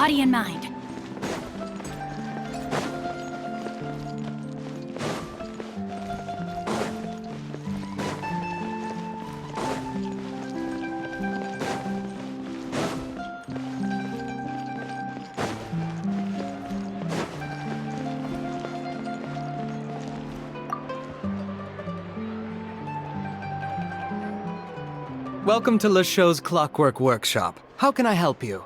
Body and mind. Welcome to LeChaux's Clockwork Workshop. How can I help you?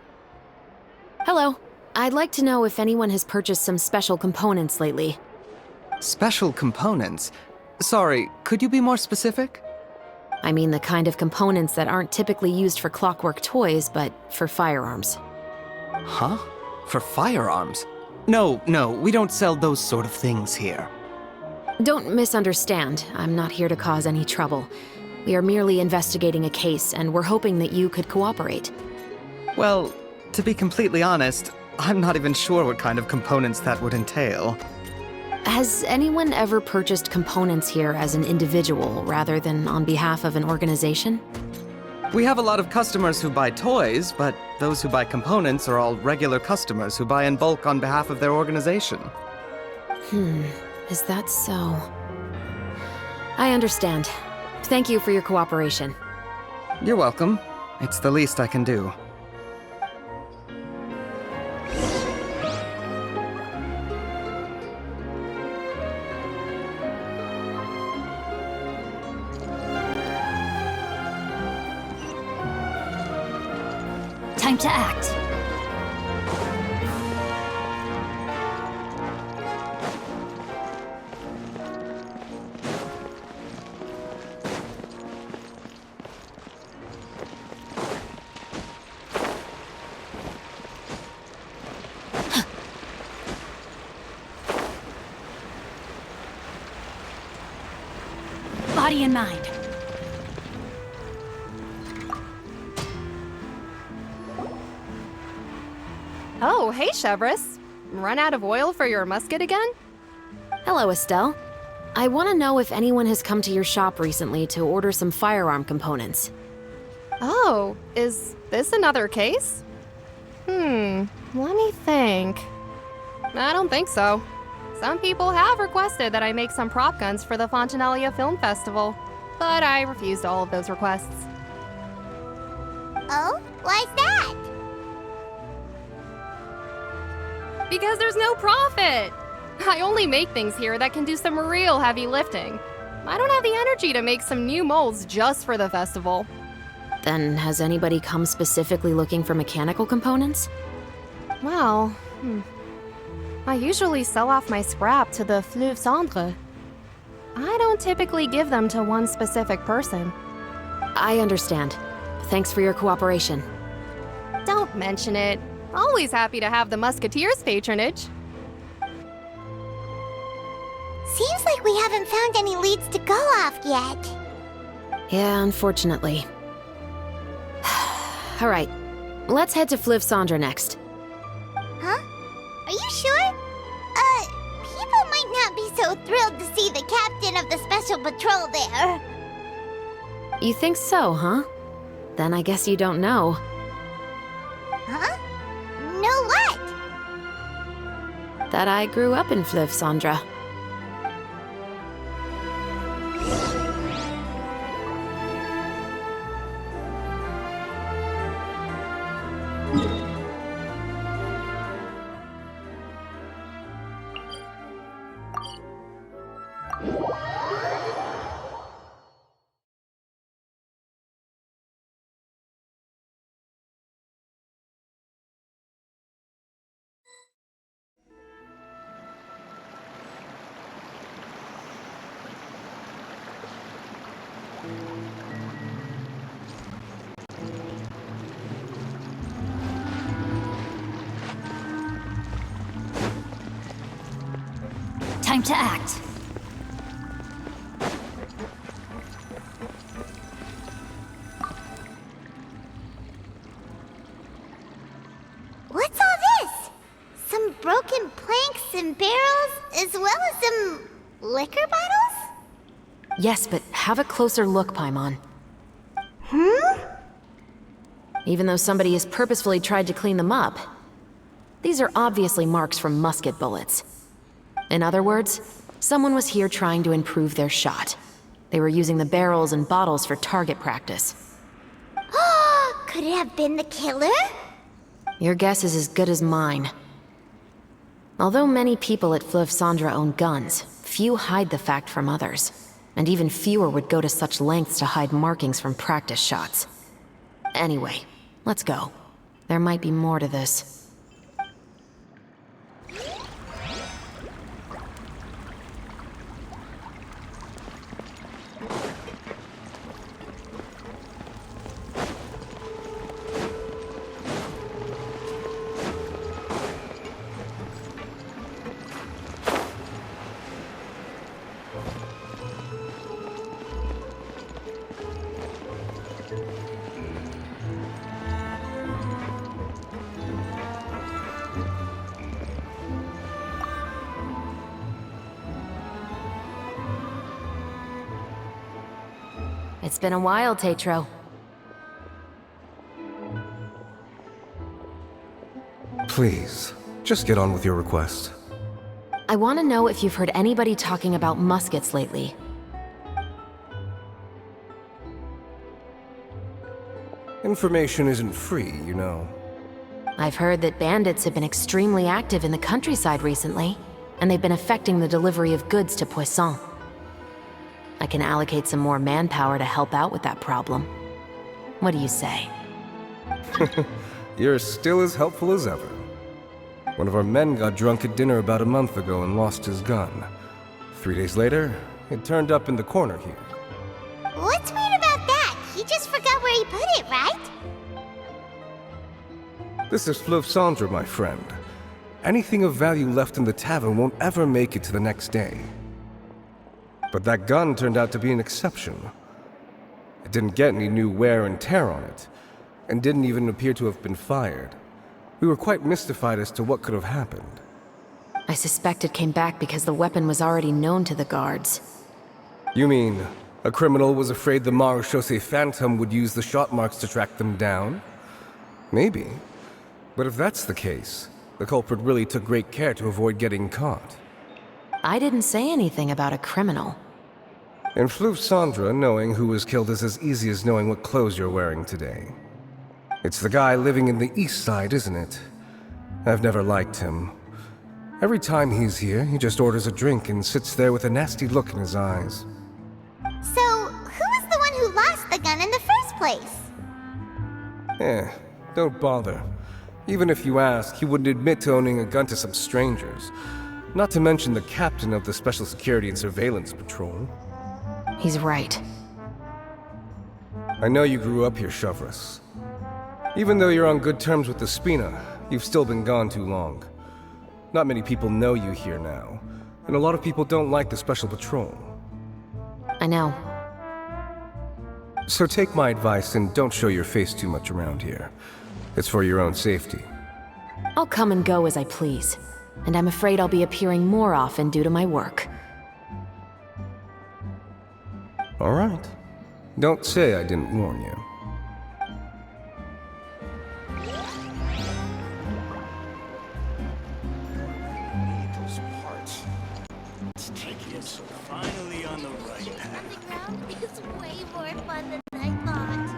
Hello. I'd like to know if anyone has purchased some special components lately. Special components? Sorry, could you be more specific? I mean the kind of components that aren't typically used for clockwork toys, but for firearms. Huh? For firearms? No, we don't sell those sort of things here. Don't misunderstand. I'm not here to cause any trouble. We are merely investigating a case, and we're hoping that you could cooperate. Well, to be completely honest, I'm not even sure what kind of components that would entail. Has anyone ever purchased components here as an individual rather than on behalf of an organization? We have a lot of customers who buy toys, but those who buy components are all regular customers who buy in bulk on behalf of their organization. Is that so? I understand. Thank you for your cooperation. You're welcome. It's the least I can do. Time to act. Body and mind. Oh, hey, Chevris. Run out of oil for your musket again? Hello, Estelle. I want to know if anyone has come to your shop recently to order some firearm components. Oh, is this another case? Let me think. I don't think so. Some people have requested that I make some prop guns for the Fontanalia Film Festival, but I refused all of those requests. Oh? Why's that? Because there's no profit! I only make things here that can do some real heavy lifting. I don't have the energy to make some new molds just for the festival. Then has anybody come specifically looking for mechanical components? Well, I usually sell off my scrap to the Fleuve Cendre. I don't typically give them to one specific person. I understand. Thanks for your cooperation. Don't mention it. Always happy to have the Musketeers' patronage. Seems like we haven't found any leads to go off yet. Yeah, unfortunately. All right, let's head to Fleuve Cendre next. Huh? Are you sure? People might not be so thrilled to see the captain of the special patrol there. You think so, huh? Then I guess you don't know. Huh? Know what? That I grew up in Fleuve Cendre. Time to act. What's all this? Some broken planks and barrels, as well as some liquor bottles? Yes, but have a closer look, Paimon. Hmm? Even though somebody has purposefully tried to clean them up, These are obviously marks from musket bullets. In other words, someone was here trying to improve their shot. They were using the barrels and bottles for target practice. Could it have been the killer? Your guess is as good as mine. Although many people at Fleuve Cendres own guns, few hide the fact from others. And even fewer would go to such lengths to hide markings from practice shots. Anyway, let's go. There might be more to this. It's been a while, Tetro. Please, just get on with your request. I want to know if you've heard anybody talking about muskets lately. Information isn't free, you know. I've heard that bandits have been extremely active in the countryside recently, and they've been affecting the delivery of goods to Poisson. I can allocate some more manpower to help out with that problem. What do you say? You're still as helpful as ever. One of our men got drunk at dinner about a month ago and lost his gun. 3 days later, it turned up in the corner here. What's weird about that? He just forgot where he put it, right? This is Fleuve Cendres, my friend. Anything of value left in the tavern won't ever make it to the next day. But that gun turned out to be an exception. It didn't get any new wear and tear on it, and didn't even appear to have been fired. We were quite mystified as to what could have happened. I suspect it came back because the weapon was already known to the guards. You mean, a criminal was afraid the Marechaussee Phantom would use the shot marks to track them down? Maybe. But if that's the case, the culprit really took great care to avoid getting caught. I didn't say anything about a criminal. In Fleuve Cendres, knowing who was killed is as easy as knowing what clothes you're wearing today. It's the guy living in the east side, isn't it? I've never liked him. Every time he's here, he just orders a drink and sits there with a nasty look in his eyes. So, who was the one who lost the gun in the first place? Don't bother. Even if you ask, he wouldn't admit to owning a gun to some strangers. Not to mention the captain of the Special Security and Surveillance Patrol. He's right. I know you grew up here, Chevres. Even though you're on good terms with the Spina, you've still been gone too long. Not many people know you here now, and a lot of people don't like the Special Patrol. I know. So take my advice and don't show your face too much around here. It's for your own safety. I'll come and go as I please, and I'm afraid I'll be appearing more often due to my work. All right. Don't say I didn't warn you. Those parts. Let's take it. So finally on the right path. Underground is way more fun than I thought.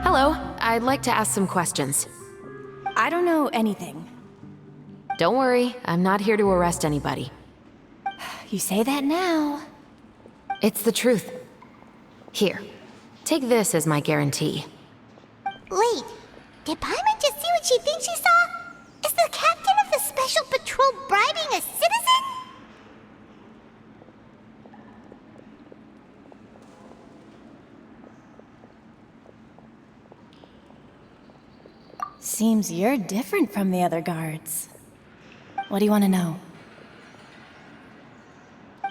Hello, I'd like to ask some questions. I don't know anything. Don't worry, I'm not here to arrest anybody. You say that now. It's the truth. Here, take this as my guarantee. Wait, did Paimon just see what she thinks she saw? Is the captain of the Special Patrol bribing a citizen? Seems you're different from the other guards. What do you want to know?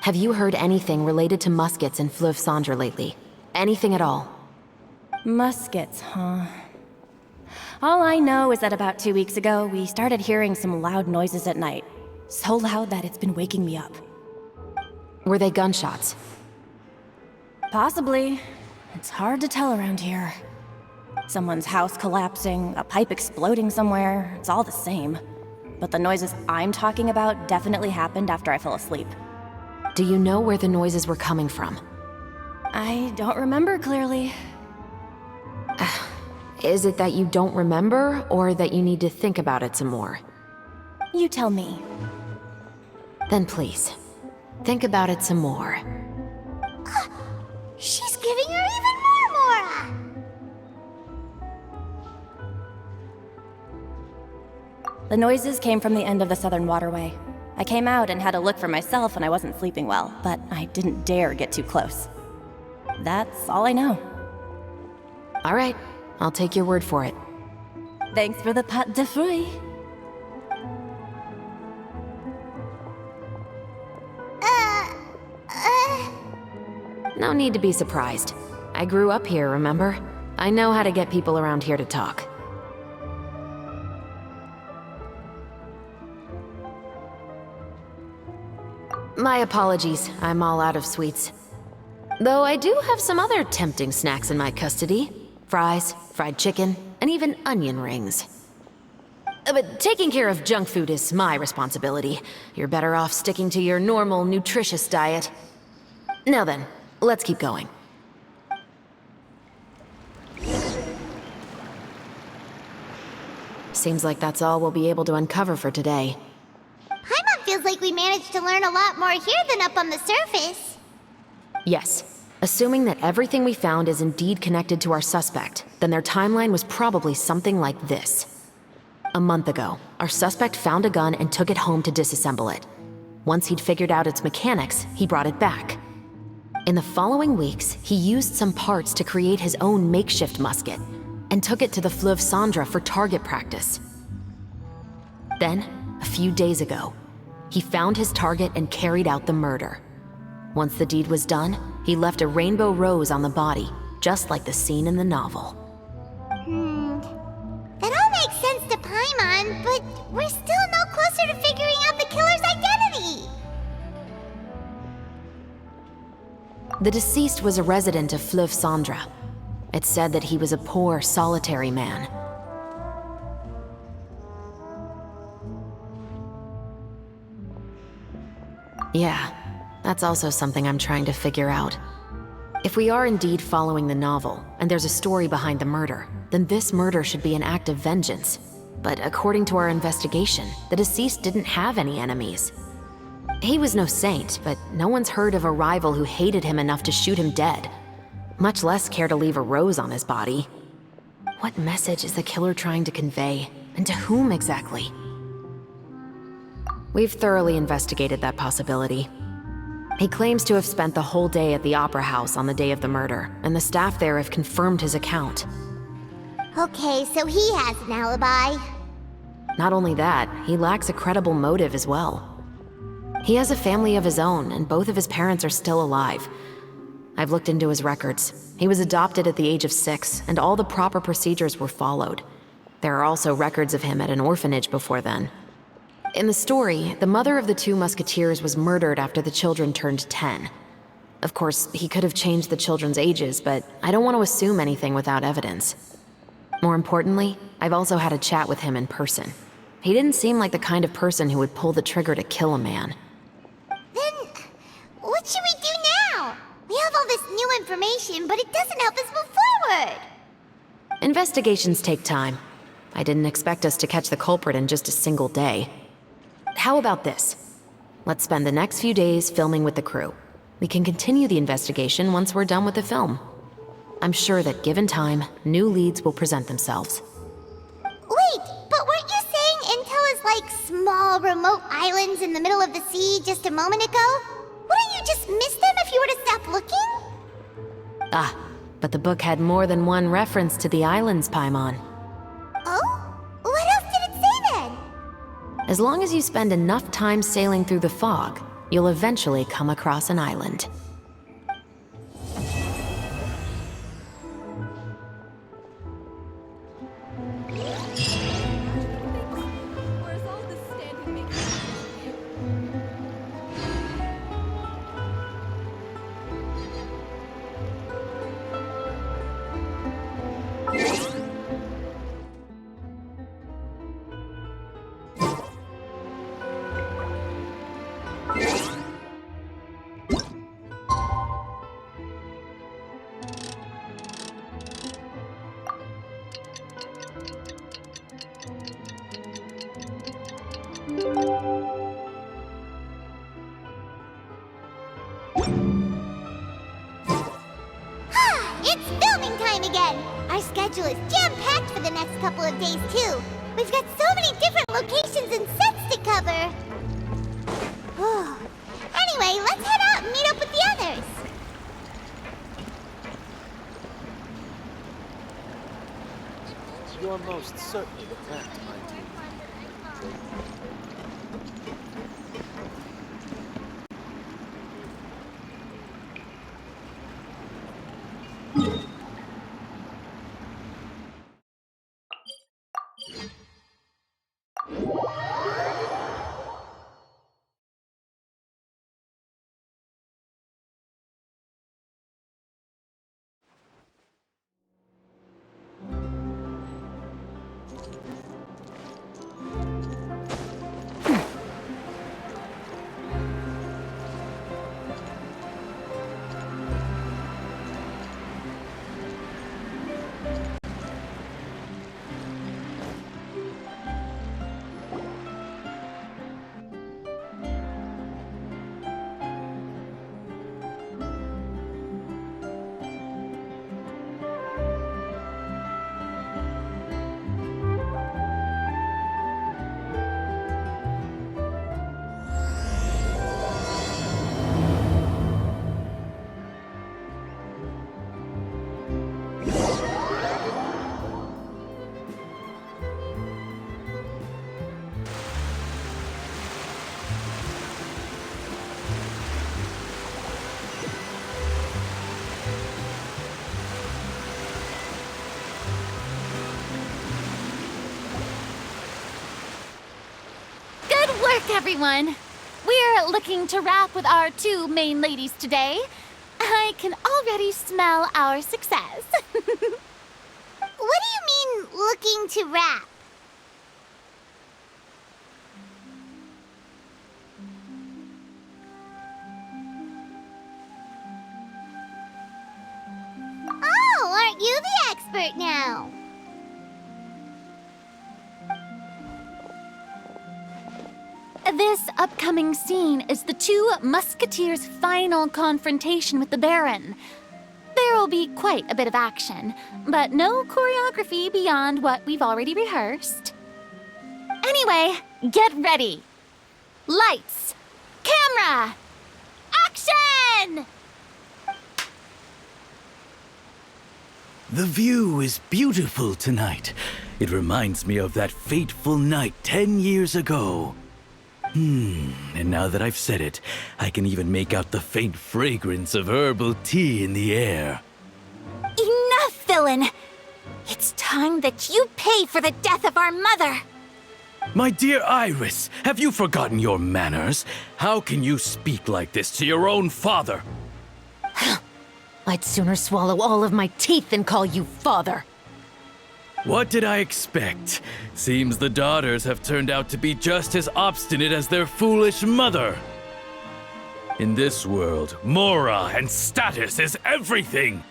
Have you heard anything related to muskets in Fleuve Cendres lately? Anything at all? Muskets, huh? All I know is that about 2 weeks ago, we started hearing some loud noises at night. So loud that it's been waking me up. Were they gunshots? Possibly. It's hard to tell around here. Someone's house collapsing, a pipe exploding somewhere, it's all the same. But the noises I'm talking about definitely happened after I fell asleep. Do you know where the noises were coming from? I don't remember clearly. Is it that you don't remember, or that you need to think about it some more? You tell me. Then please, think about it some more. She's giving her even more Mora! The noises came from the end of the southern waterway. I came out and had a look for myself when I wasn't sleeping well, but I didn't dare get too close. That's all I know. All right, I'll take your word for it. Thanks for the pâte de fruits. No need to be surprised. I grew up here, remember? I know how to get people around here to talk. My apologies, I'm all out of sweets. Though I do have some other tempting snacks in my custody. Fries, fried chicken, and even onion rings. But taking care of junk food is my responsibility. You're better off sticking to your normal, nutritious diet. Now then, let's keep going. Seems like that's all we'll be able to uncover for today. Paimon feels like we managed to learn a lot more here than up on the surface. Yes. Assuming that everything we found is indeed connected to our suspect, then their timeline was probably something like this. A month ago, our suspect found a gun and took it home to disassemble it. Once he'd figured out its mechanics, he brought it back. In the following weeks, he used some parts to create his own makeshift musket, and took it to the Fleuve Cendra for target practice. Then, a few days ago, he found his target and carried out the murder. Once the deed was done, he left a rainbow rose on the body, just like the scene in the novel. That all makes sense to Paimon, but we're still no closer to figuring out the killer's identity! The deceased was a resident of Fleuve Cendra. It's said that he was a poor, solitary man. Yeah, that's also something I'm trying to figure out. If we are indeed following the novel, and there's a story behind the murder, then this murder should be an act of vengeance. But according to our investigation, the deceased didn't have any enemies. He was no saint, but no one's heard of a rival who hated him enough to shoot him dead, much less care to leave a rose on his body. What message is the killer trying to convey, and to whom exactly? We've thoroughly investigated that possibility. He claims to have spent the whole day at the Opera House on the day of the murder, and the staff there have confirmed his account. Okay, so he has an alibi. Not only that, he lacks a credible motive as well. He has a family of his own, and both of his parents are still alive. I've looked into his records. He was adopted at the age of 6, and all the proper procedures were followed. There are also records of him at an orphanage before then. In the story, the mother of the 2 musketeers was murdered after the children turned 10. Of course, he could have changed the children's ages, but I don't want to assume anything without evidence. More importantly, I've also had a chat with him in person. He didn't seem like the kind of person who would pull the trigger to kill a man. Then, what should we do now? We have all this new information, but it doesn't help us move forward. Investigations take time. I didn't expect us to catch the culprit in just a single day. How about this? Let's spend the next few days filming with the crew. We can continue the investigation once we're done with the film. I'm sure that given time, new leads will present themselves. Wait, but weren't you saying Intel is like small, remote islands in the middle of the sea just a moment ago? Wouldn't you just miss them if you were to stop looking? Ah, but the book had more than one reference to the islands, Paimon. Oh? What else did it say then? As long as you spend enough time sailing through the fog, you'll eventually come across an island. Our schedule is jam-packed for the next couple of days, too. We've got so many different locations and sets to cover. Anyway, let's head out and meet up with the others. You're most certainly correct, my dear. Everyone, we're looking to wrap with our two main ladies today. I can already smell our success. What do you mean, looking to wrap? Oh, aren't you the expert now? This upcoming scene is the two musketeers' final confrontation with the Baron. There will be quite a bit of action, but no choreography beyond what we've already rehearsed. Anyway, get ready. Lights, camera, action! The view is beautiful tonight. It reminds me of that fateful night 10 years ago. And now that I've said it, I can even make out the faint fragrance of herbal tea in the air. Enough, villain! It's time that you pay for the death of our mother! My dear Iris, have you forgotten your manners? How can you speak like this to your own father? I'd sooner swallow all of my teeth than call you father. What did I expect? Seems the daughters have turned out to be just as obstinate as their foolish mother. In this world, Mora and status is everything.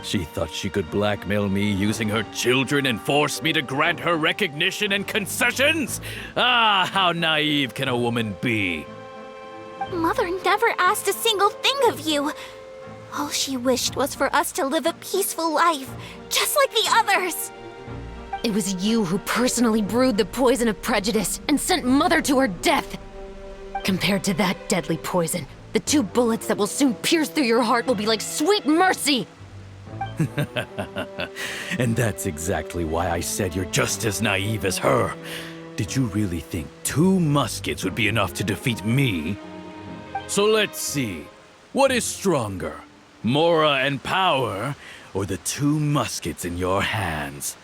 She thought she could blackmail me using her children and force me to grant her recognition and concessions? Ah, how naive can a woman be? Mother never asked a single thing of you. All she wished was for us to live a peaceful life, just like the others. It was you who personally brewed the poison of prejudice and sent Mother to her death. Compared to that deadly poison, the 2 bullets that will soon pierce through your heart will be like sweet mercy. And that's exactly why I said you're just as naive as her. Did you really think 2 muskets would be enough to defeat me? So let's see. What is stronger? Mora and power, or the 2 muskets in your hands?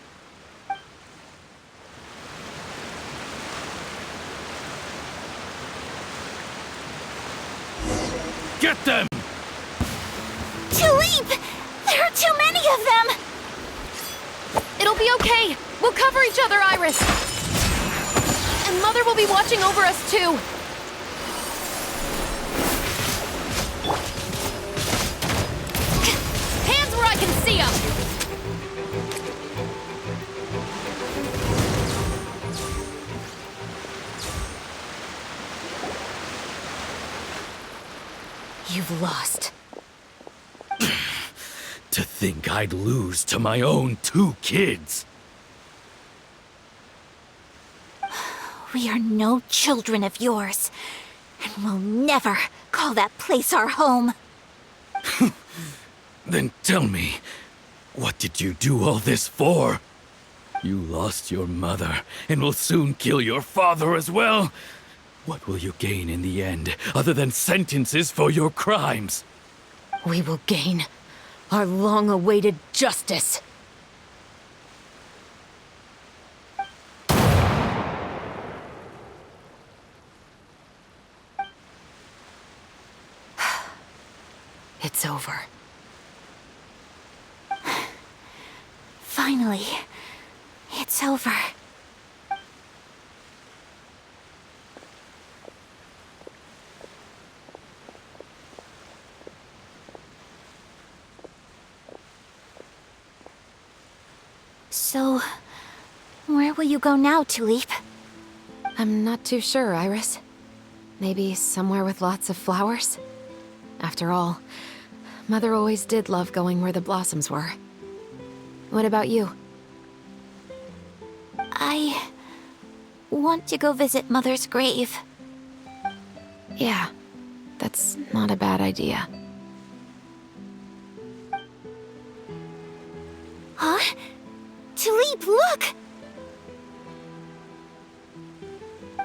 Get them! Tulip! There are too many of them! It'll be okay. We'll cover each other, Iris. And Mother will be watching over us, too. Hands where I can see them! You've lost. To think I'd lose to my own 2 kids. We are no children of yours, and we'll never call that place our home. Then tell me, what did you do all this for? You lost your mother, and will soon kill your father as well. What will you gain in the end, other than sentences for your crimes? We will gain our long-awaited justice. It's over. Finally, it's over. So, where will you go now, Tulip? I'm not too sure, Iris. Maybe somewhere with lots of flowers? After all, Mother always did love going where the blossoms were. What about you? I want to go visit Mother's grave. Yeah, that's not a bad idea. Huh? Tulip, look!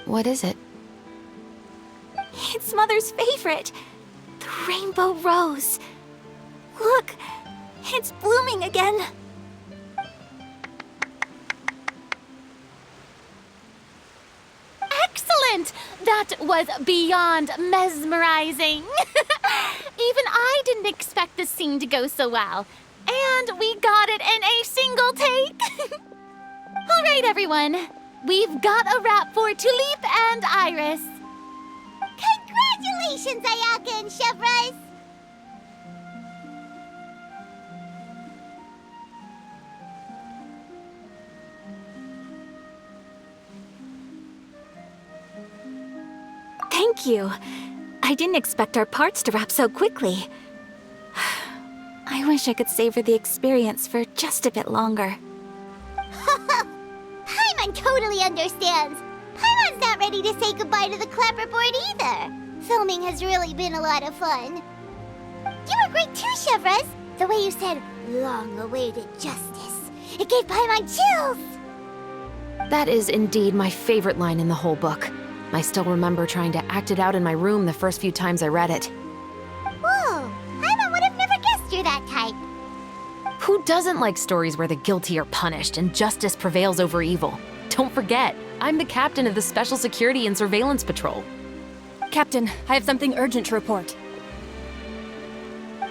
What is it? It's Mother's favorite. The rainbow rose. Look, it's blooming again. Excellent! That was beyond mesmerizing. Even I didn't expect this scene to go so well. And we got it in a single take. All right, everyone. We've got a wrap for Tulip and Iris. Congratulations, Ayaka and Chevres! Thank you. I didn't expect our parts to wrap so quickly. I wish I could savor the experience for just a bit longer. Paimon totally understands. Paimon's not ready to say goodbye to the clapperboard either. Filming has really been a lot of fun. You were great too, Chevres. The way you said, long-awaited justice. It gave Paimon chills. That is indeed my favorite line in the whole book. I still remember trying to act it out in my room the first few times I read it. Whoa, Paimon would have never guessed you're that type. Who doesn't like stories where the guilty are punished and justice prevails over evil? Don't forget, I'm the captain of the Special Security and Surveillance Patrol. Captain, I have something urgent to report.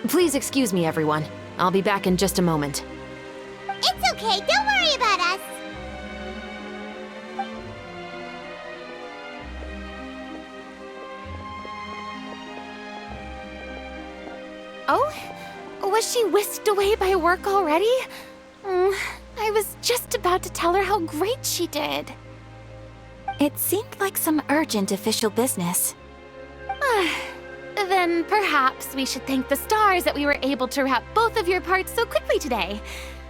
Please excuse me, everyone. I'll be back in just a moment. It's okay, don't worry about us. Oh? Was she whisked away by work already? I was just about to tell her how great she did. It seemed like some urgent official business. Then perhaps we should thank the stars that we were able to wrap both of your parts so quickly today.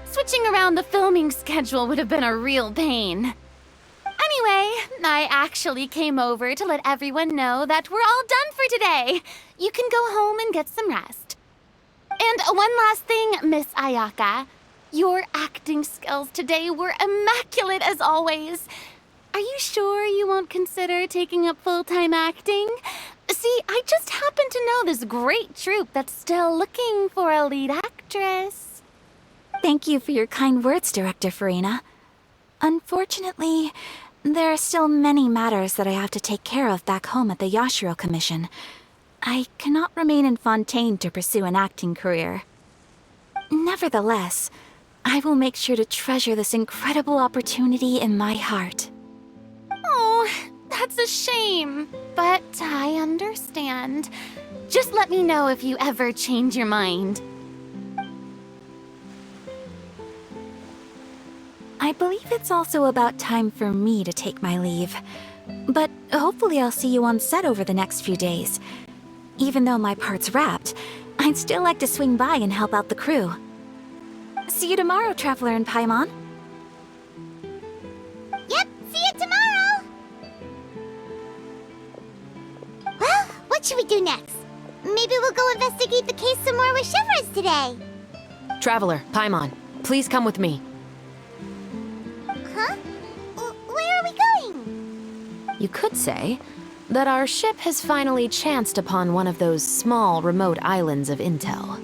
Switching around the filming schedule would have been a real pain. Anyway, I actually came over to let everyone know that we're all done for today. You can go home and get some rest. And one last thing, Miss Ayaka. Your acting skills today were immaculate as always. Are you sure you won't consider taking up full-time acting? See, I just happen to know this great troupe that's still looking for a lead actress. Thank you for your kind words, Director Farina. Unfortunately, there are still many matters that I have to take care of back home at the Yashiro Commission. I cannot remain in Fontaine to pursue an acting career. Nevertheless, I will make sure to treasure this incredible opportunity in my heart. Oh, that's a shame, but I understand. Just let me know if you ever change your mind. I believe it's also about time for me to take my leave. But hopefully I'll see you on set over the next few days. Even though my part's wrapped, I'd still like to swing by and help out the crew. See you tomorrow, Traveler and Paimon. Yep, see you tomorrow! Well, what should we do next? Maybe we'll go investigate the case some more with Chevres today. Traveler, Paimon, please come with me. Huh? Where are we going? You could say that our ship has finally chanced upon one of those small, remote islands of intel.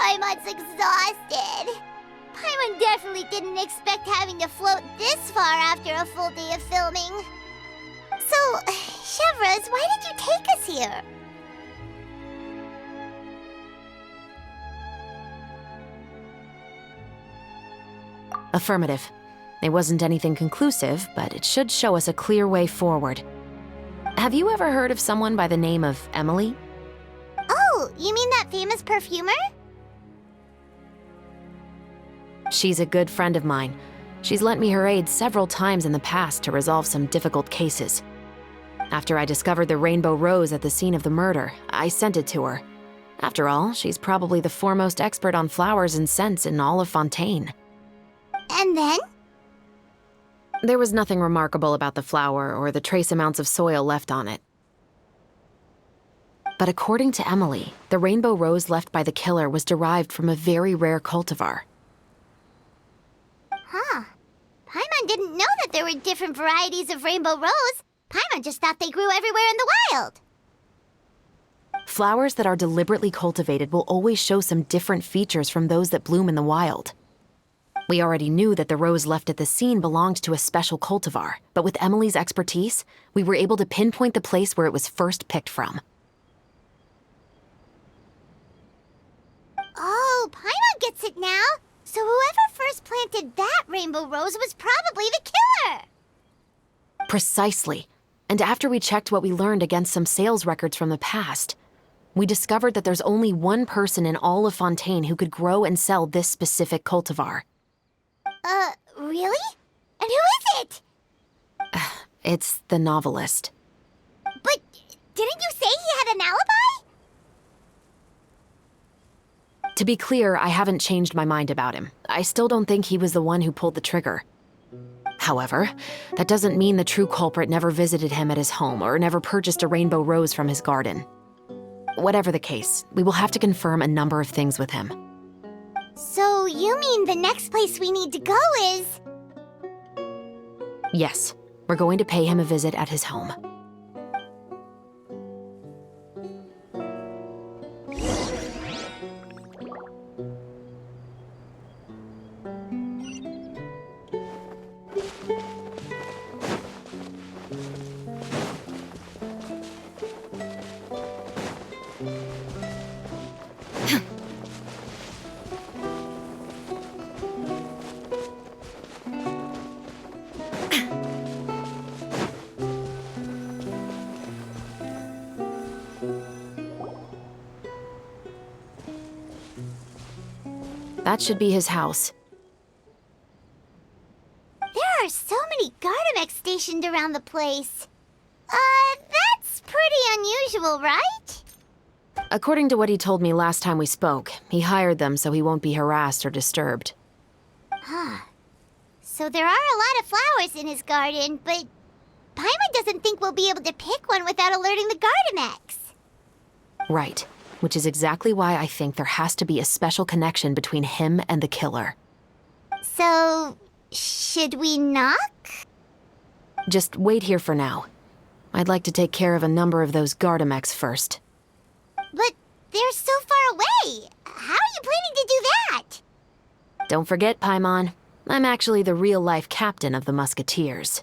Paimon's exhausted. Paimon definitely didn't expect having to float this far after a full day of filming. So, Chevres, why did you take us here? Affirmative. It wasn't anything conclusive, but it should show us a clear way forward. Have you ever heard of someone by the name of Emily? Oh, you mean that famous perfumer? She's a good friend of mine. She's lent me her aid several times in the past to resolve some difficult cases. After I discovered the rainbow rose at the scene of the murder, I sent it to her. After all, she's probably the foremost expert on flowers and scents in all of Fontaine. And then? There was nothing remarkable about the flower or the trace amounts of soil left on it. But according to Emily, the rainbow rose left by the killer was derived from a very rare cultivar. Huh. Paimon didn't know that there were different varieties of rainbow rose. Paimon just thought they grew everywhere in the wild. Flowers that are deliberately cultivated will always show some different features from those that bloom in the wild. We already knew that the rose left at the scene belonged to a special cultivar, but with Emily's expertise, we were able to pinpoint the place where it was first picked from. Oh, Paimon gets it now. So whoever first planted that rainbow rose was probably the killer! Precisely. And after we checked what we learned against some sales records from the past, we discovered that there's only one person in all of Fontaine who could grow and sell this specific cultivar. Really? And who is it? It's the novelist. But didn't you say he had an alibi? To be clear, I haven't changed my mind about him. I still don't think he was the one who pulled the trigger. However, that doesn't mean the true culprit never visited him at his home or never purchased a rainbow rose from his garden. Whatever the case, we will have to confirm a number of things with him. So you mean the next place we need to go is... Yes, we're going to pay him a visit at his home. That should be his house. There are so many Gardamex stationed around the place. That's pretty unusual, right? According to what he told me last time we spoke, he hired them so he won't be harassed or disturbed. Huh. So there are a lot of flowers in his garden, but Paimon doesn't think we'll be able to pick one without alerting the Gardamex. Right, which is exactly why I think there has to be a special connection between him and the killer. So, should we knock? Just wait here for now. I'd like to take care of a number of those Gardamex first. But they're so far away. How are you planning to do that? Don't forget, Paimon, I'm actually the real-life captain of the Musketeers.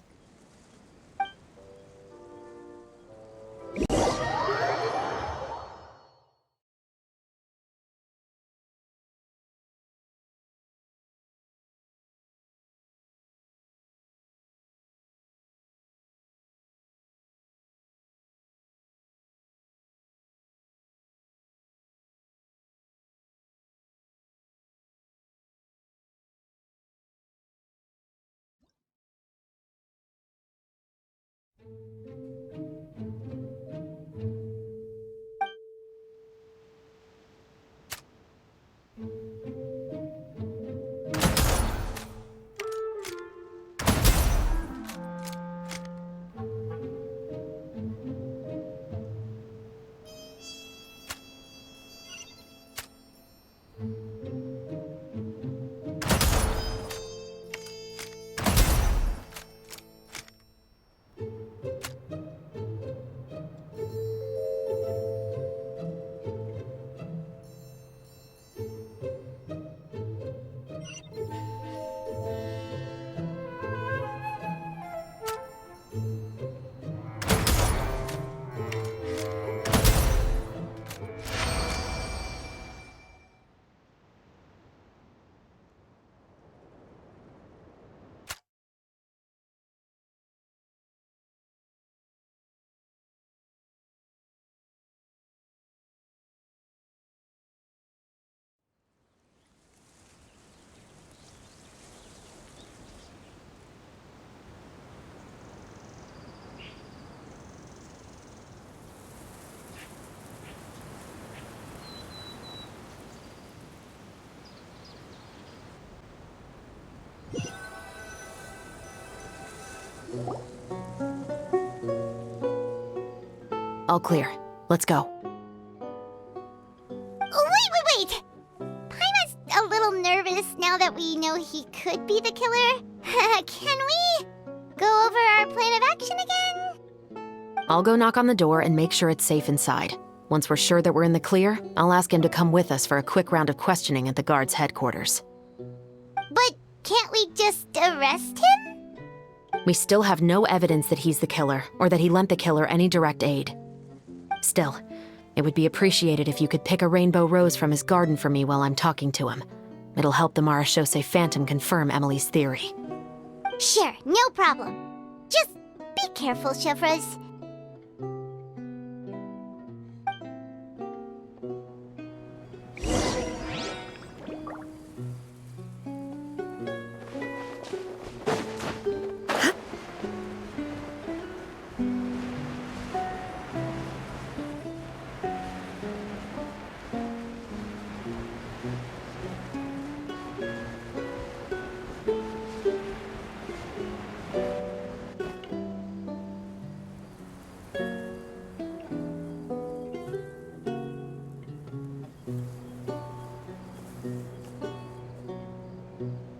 All clear. Let's go. Wait! Paimon's a little nervous now that we know he could be the killer. Can we go over our plan of action again? I'll go knock on the door and make sure it's safe inside. Once we're sure that we're in the clear, I'll ask him to come with us for a quick round of questioning at the guard's headquarters. But can't we just arrest him? We still have no evidence that he's the killer, or that he lent the killer any direct aid. Still, it would be appreciated if you could pick a rainbow rose from his garden for me while I'm talking to him. It'll help the Marachose Phantom confirm Emily's theory. Sure, no problem. Just be careful, Chevreuse.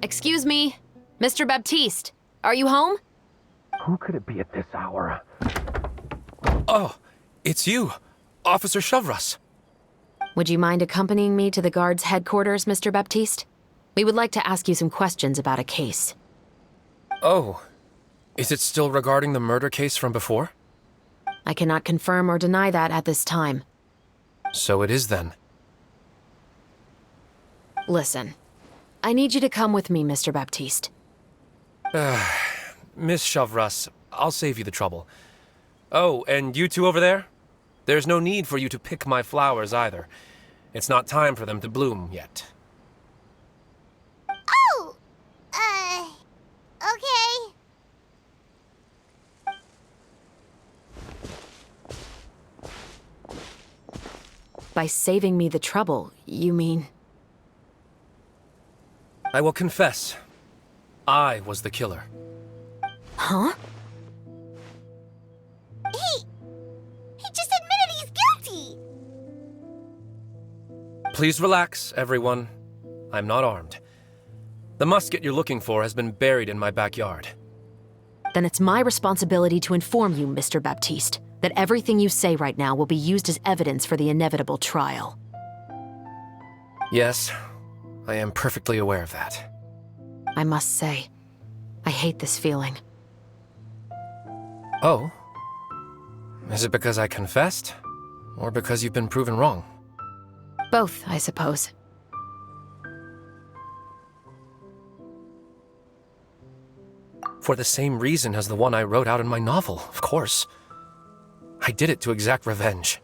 Excuse me, Mr. Baptiste, are you home? Who could it be at this hour? Oh, it's you, Officer Chevreuse. Would you mind accompanying me to the guard's headquarters, Mr. Baptiste? We would like to ask you some questions about a case. Oh, is it still regarding the murder case from before? I cannot confirm or deny that at this time. So it is then. Listen, I need you to come with me, Mr. Baptiste. Miss Chevreuse, I'll save you the trouble. Oh, and you two over there? There's no need for you to pick my flowers either. It's not time for them to bloom yet. Oh! Okay. By saving me the trouble, you mean... I will confess. I was the killer. Huh? He just admitted he's guilty! Please relax, everyone. I'm not armed. The musket you're looking for has been buried in my backyard. Then it's my responsibility to inform you, Mr. Baptiste, that everything you say right now will be used as evidence for the inevitable trial. Yes, I am perfectly aware of that. I must say, I hate this feeling. Oh? Is it because I confessed? Or because you've been proven wrong? Both, I suppose. For the same reason as the one I wrote out in my novel, of course. I did it to exact revenge.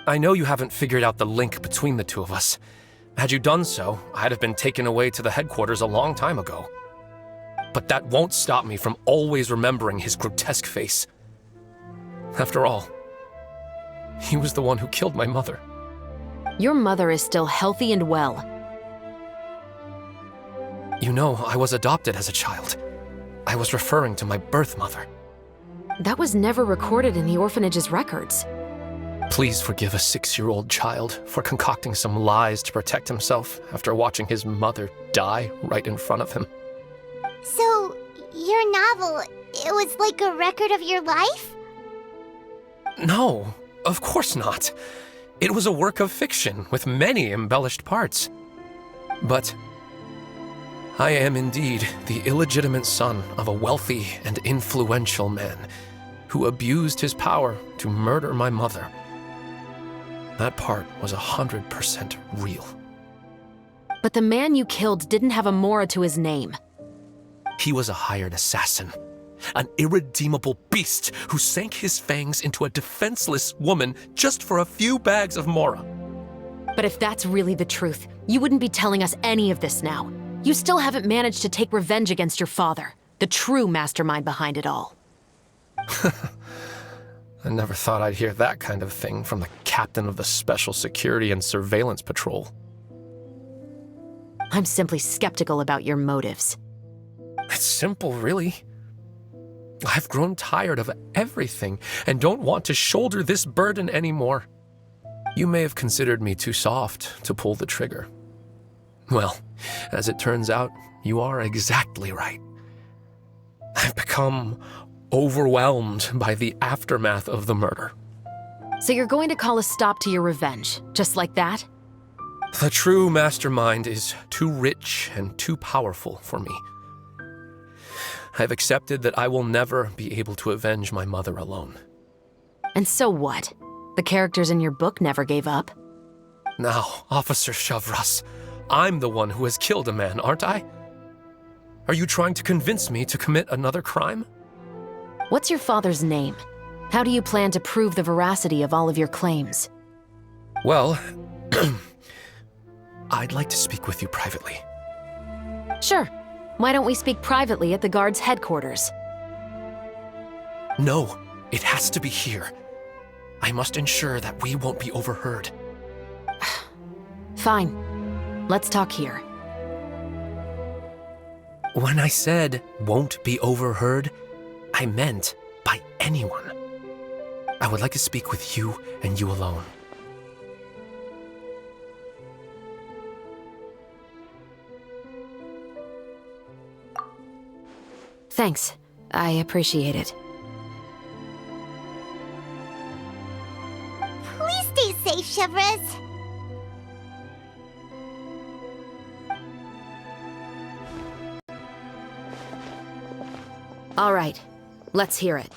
I know you haven't figured out the link between the two of us. Had you done so, I'd have been taken away to the headquarters a long time ago. But that won't stop me from always remembering his grotesque face. After all, he was the one who killed my mother. Your mother is still healthy and well. You know, I was adopted as a child. I was referring to my birth mother. That was never recorded in the orphanage's records. Please forgive a 6-year-old child for concocting some lies to protect himself after watching his mother die right in front of him. So, your novel, it was like a record of your life? No, of course not. It was a work of fiction with many embellished parts. But I am indeed the illegitimate son of a wealthy and influential man who abused his power to murder my mother. That part was 100% real. But the man you killed didn't have a Mora to his name. He was a hired assassin, an irredeemable beast who sank his fangs into a defenseless woman just for a few bags of Mora. But if that's really the truth, you wouldn't be telling us any of this now. You still haven't managed to take revenge against your father, the true mastermind behind it all. I never thought I'd hear that kind of thing from the captain of the Special Security and Surveillance Patrol. I'm simply skeptical about your motives. It's simple, really. I've grown tired of everything and don't want to shoulder this burden anymore. You may have considered me too soft to pull the trigger. Well, as it turns out, you are exactly right. I've become overwhelmed by the aftermath of the murder. So you're going to call a stop to your revenge, just like that? The true mastermind is too rich and too powerful for me. I've accepted that I will never be able to avenge my mother alone. And so what? The characters in your book never gave up? Now, Officer Chavras, I'm the one who has killed a man, aren't I? Are you trying to convince me to commit another crime? What's your father's name? How do you plan to prove the veracity of all of your claims? Well, I'd like to speak with you privately. Sure. Why don't we speak privately at the guard's headquarters? No, it has to be here. I must ensure that we won't be overheard. Fine. Let's talk here. When I said won't be overheard, I meant by anyone. I would like to speak with you and you alone. Thanks. I appreciate it. Please stay safe, Chavras. All right. Let's hear it.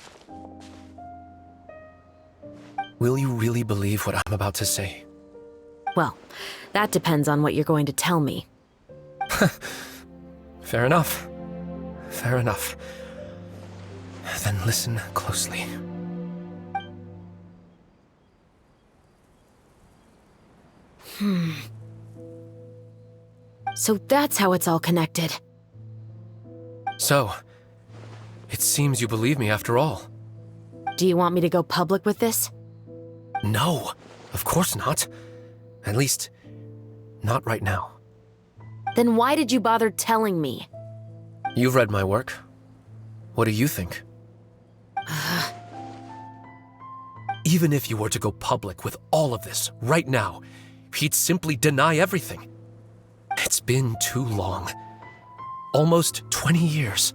Will you really believe what I'm about to say? Well, that depends on what you're going to tell me. Fair enough. Fair enough. Then listen closely. So that's how it's all connected. So, it seems you believe me after all. Do you want me to go public with this? No, of course not. At least, not right now. Then why did you bother telling me? You've read my work. What do you think? Even if you were to go public with all of this right now, he'd simply deny everything. It's been too long. Almost 20 years.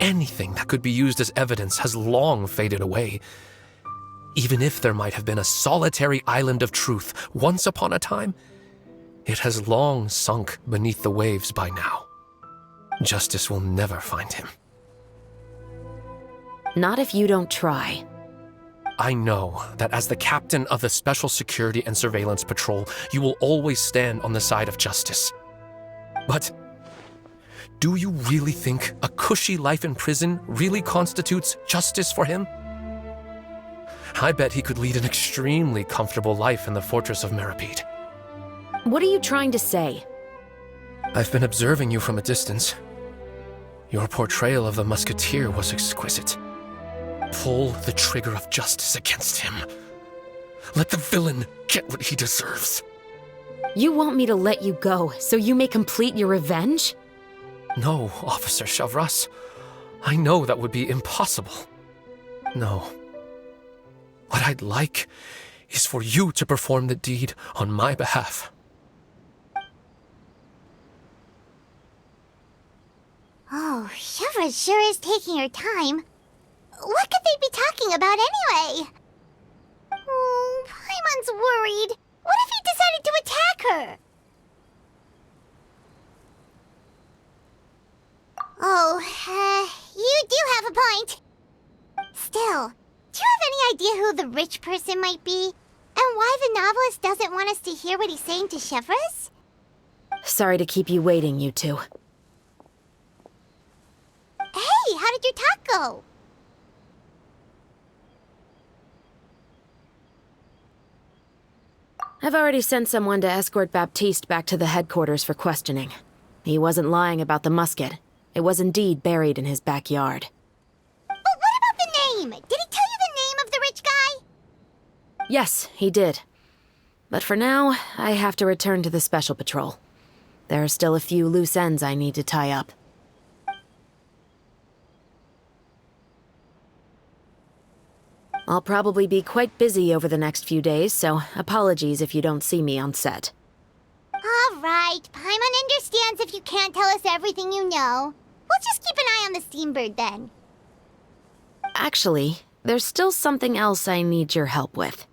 Anything that could be used as evidence has long faded away. Even if there might have been a solitary island of truth once upon a time, it has long sunk beneath the waves by now. Justice will never find him. Not if you don't try. I know that as the captain of the Special Security and Surveillance Patrol, you will always stand on the side of justice. But do you really think a cushy life in prison really constitutes justice for him? I bet he could lead an extremely comfortable life in the fortress of Meripede. What are you trying to say? I've been observing you from a distance. Your portrayal of the musketeer was exquisite. Pull the trigger of justice against him. Let the villain get what he deserves. You want me to let you go so you may complete your revenge? No, Officer Chavras. I know that would be impossible. No. What I'd like is for you to perform the deed on my behalf. Oh, Shivra sure is taking her time. What could they be talking about anyway? Oh, Paimon's worried. What if he decided to attack her? Oh, you do have a point. Still, do you have any idea who the rich person might be? And why the novelist doesn't want us to hear what he's saying to Shivras? Sorry to keep you waiting, you two. Hey, how did your talk go? I've already sent someone to escort Baptiste back to the headquarters for questioning. He wasn't lying about the musket. It was indeed buried in his backyard. But what about the name? Did he tell you the name of the rich guy? Yes, he did. But for now, I have to return to the Special Patrol. There are still a few loose ends I need to tie up. I'll probably be quite busy over the next few days, so apologies if you don't see me on set. All right, Paimon understands if you can't tell us everything you know. We'll just keep an eye on the Steambird then. Actually, there's still something else I need your help with.